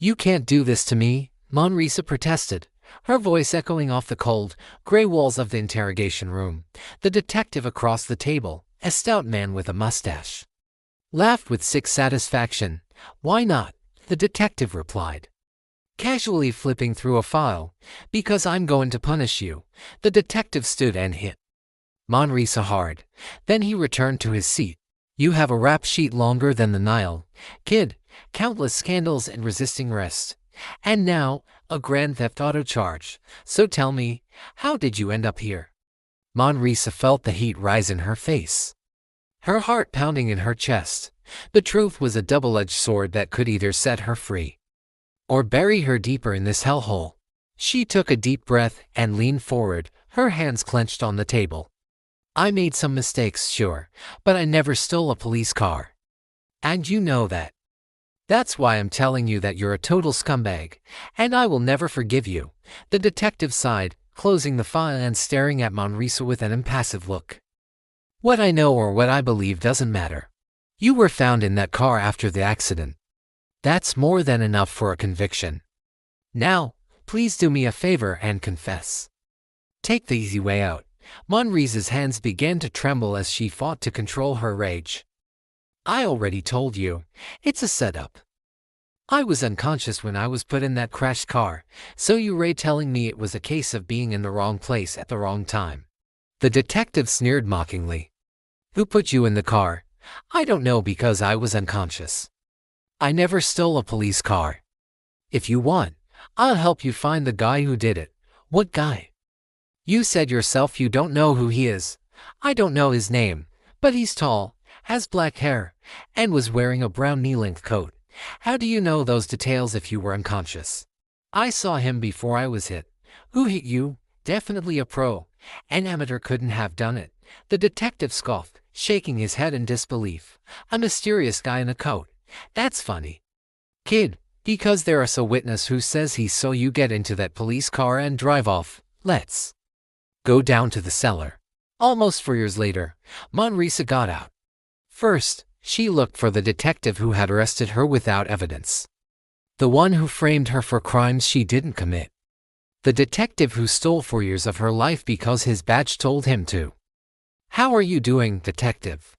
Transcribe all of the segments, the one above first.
You can't do this to me, Monrisa protested, her voice echoing off the cold, gray walls of the interrogation room. The detective across the table, a stout man with a mustache, laughed with sick satisfaction. Why not? The detective replied, casually flipping through a file. Because I'm going to punish you. The detective stood and hit Monrisa hard. Then he returned to his seat. You have a rap sheet longer than the Nile, kid. Countless scandals and resisting arrest. And now, a grand theft auto charge. So tell me, how did you end up here? Monrisa felt the heat rise in her face, her heart pounding in her chest. The truth was a double-edged sword that could either set her free or bury her deeper in this hellhole. She took a deep breath and leaned forward, her hands clenched on the table. I made some mistakes, sure, but I never stole a police car. And you know that. That's why I'm telling you that you're a total scumbag, and I will never forgive you. The detective sighed, closing the file and staring at Monrisa with an impassive look. What I know or what I believe doesn't matter. You were found in that car after the accident. That's more than enough for a conviction. Now, please do me a favor and confess. Take the easy way out. Monrisa's hands began to tremble as she fought to control her rage. I already told you, it's a setup. I was unconscious when I was put in that crashed car, so you're telling me it was a case of being in the wrong place at the wrong time. The detective sneered mockingly. Who put you in the car? I don't know because I was unconscious. I never stole a police car. If you want, I'll help you find the guy who did it. What guy? You said yourself you don't know who he is. I don't know his name, but he's tall, has black hair, and was wearing a brown knee-length coat. How do you know those details if you were unconscious? I saw him before I was hit. Who hit you? Definitely a pro. An amateur couldn't have done it. The detective scoffed, shaking his head in disbelief. A mysterious guy in a coat. That's funny, kid, because there's a witness who says he saw you get into that police car and drive off. Let's go down to the cellar. Almost 4 years later, Monrisa got out. First, she looked for the detective who had arrested her without evidence. The one who framed her for crimes she didn't commit. The detective who stole 4 years of her life because his badge told him to. How are you doing, detective?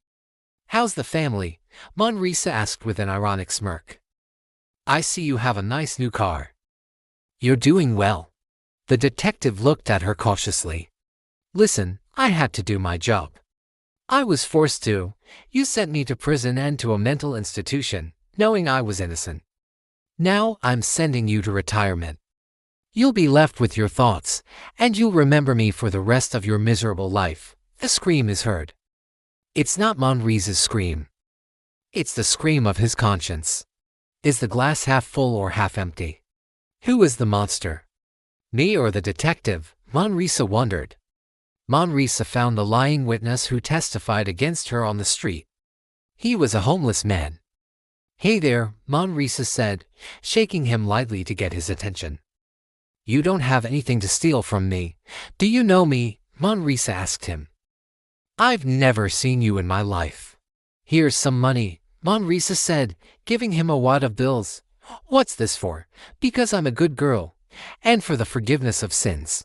How's the family? Monrisa asked with an ironic smirk. I see you have a nice new car. You're doing well. The detective looked at her cautiously. Listen, I had to do my job. I was forced to. You sent me to prison and to a mental institution, knowing I was innocent. Now I'm sending you to retirement. You'll be left with your thoughts, and you'll remember me for the rest of your miserable life. A scream is heard. It's not Monrisa's scream. It's the scream of his conscience. Is the glass half full or half empty? Who is the monster? Me or the detective? Monrisa wondered. Monrisa found the lying witness who testified against her on the street. He was a homeless man. Hey there, Monrisa said, shaking him lightly to get his attention. You don't have anything to steal from me. Do you know me? Monrisa asked him. I've never seen you in my life. Here's some money, Monrisa said, giving him a wad of bills. What's this for? Because I'm a good girl, and for the forgiveness of sins.